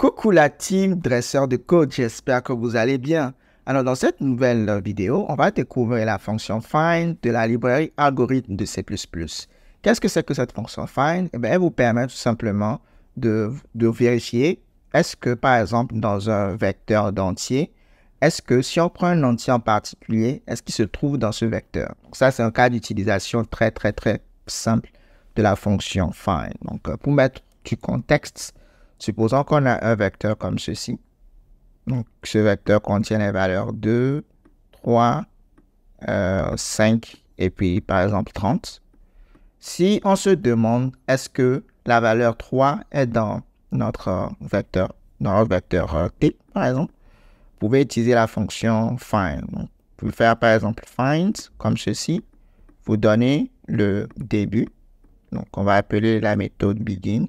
Coucou la team dresseur de code, j'espère que vous allez bien. Alors dans cette nouvelle vidéo, on va découvrir la fonction find de la librairie algorithme de C++. Qu'est-ce que c'est que cette fonction find? Eh bien, elle vous permet tout simplement de vérifier est-ce que par exemple dans un vecteur d'entier, est-ce que si on prend un entier en particulier, est-ce qu'il se trouve dans ce vecteur? Donc ça c'est un cas d'utilisation très simple de la fonction find. Donc pour mettre du contexte, supposons qu'on a un vecteur comme ceci. Donc, ce vecteur contient les valeurs 2, 3, 5 et puis, par exemple, 30. Si on se demande, est-ce que la valeur 3 est dans notre vecteur, T, par exemple, vous pouvez utiliser la fonction find. Donc, vous pouvez faire, par exemple, find, comme ceci. Vous donnez le début. Donc, on va appeler la méthode begin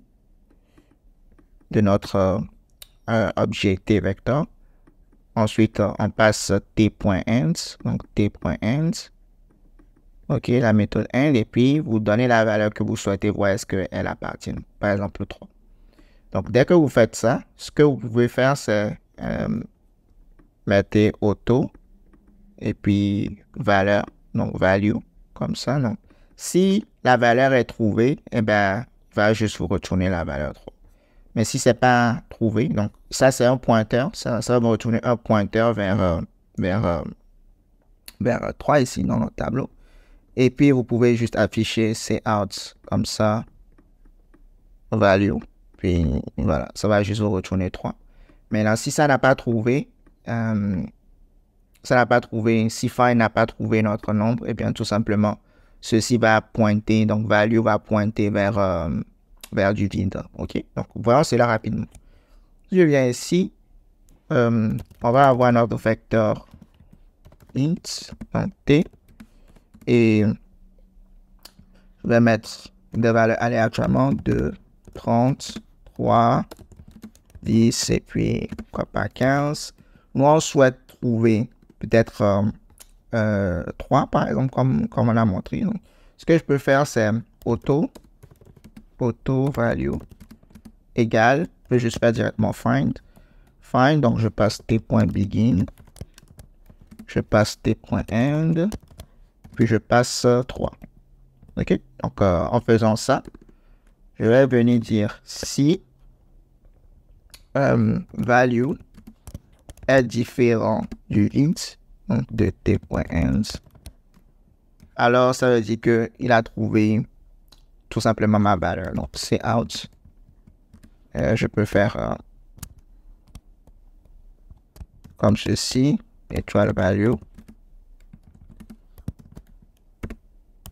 de notre objet t-vector. Ensuite, on passe t.end, donc t.end. OK, la méthode end, et puis vous donnez la valeur que vous souhaitez voir est-ce qu'elle appartient. Par exemple, 3. Donc, dès que vous faites ça, ce que vous pouvez faire, c'est mettez auto, et puis valeur, donc value, comme ça. Donc, si la valeur est trouvée, eh bien, il va juste vous retourner la valeur 3. Mais si ce n'est pas trouvé, donc ça c'est un pointeur, ça va me retourner un pointeur vers 3 ici dans notre tableau. Et puis vous pouvez juste afficher cout comme ça, value, puis voilà, ça va juste vous retourner 3. Maintenant, si ça n'a pas trouvé, si find n'a pas trouvé notre nombre, et bien tout simplement, ceci va pointer, donc value va pointer vers du vide. OK? Donc, voyons cela rapidement. Je viens ici. On va avoir notre vecteur int, donc t. Et je vais mettre des valeurs aléatoirement de 30, 3, 10 et puis quoi pas 15. Nous, on souhaite trouver peut-être 3, par exemple, comme on a montré. Donc, ce que je peux faire, c'est auto value égale, je vais juste faire directement find, donc je passe t.begin, je passe t.end, puis je passe 3. OK? Donc, en faisant ça, je vais venir dire si value est différent du int, donc de t.end, alors ça veut dire qu'il a trouvé tout simplement ma valeur. Donc, c'est out. Je peux faire comme ceci. Étoile value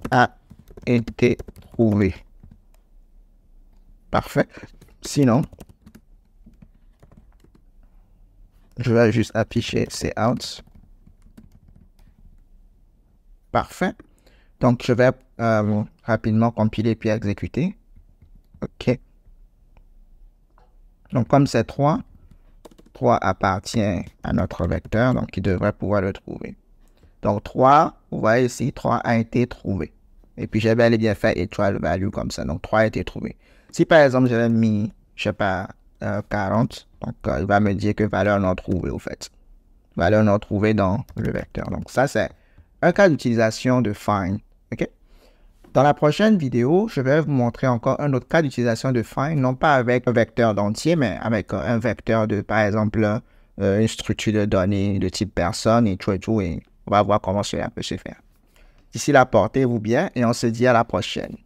a été trouvé. Parfait. Sinon, je vais juste afficher c'est out. Parfait. Donc, je vais rapidement compiler puis exécuter. OK. Donc, comme c'est 3 appartient à notre vecteur, donc il devrait pouvoir le trouver. Donc, 3, vous voyez ici, 3 a été trouvé. Et puis, j'ai bel et bien fait étoile value comme ça. Donc, 3 a été trouvé. Si, par exemple, j'avais mis, je sais pas, 40, donc il va me dire que valeur non trouvée, au fait. Valeur non trouvée dans le vecteur. Donc, ça, c'est un cas d'utilisation de find. OK? Dans la prochaine vidéo, je vais vous montrer encore un autre cas d'utilisation de find, non pas avec un vecteur d'entier, mais avec un vecteur de, par exemple, une structure de données de type personne et tout, et on va voir comment cela peut se faire. D'ici là, portez-vous bien et on se dit à la prochaine.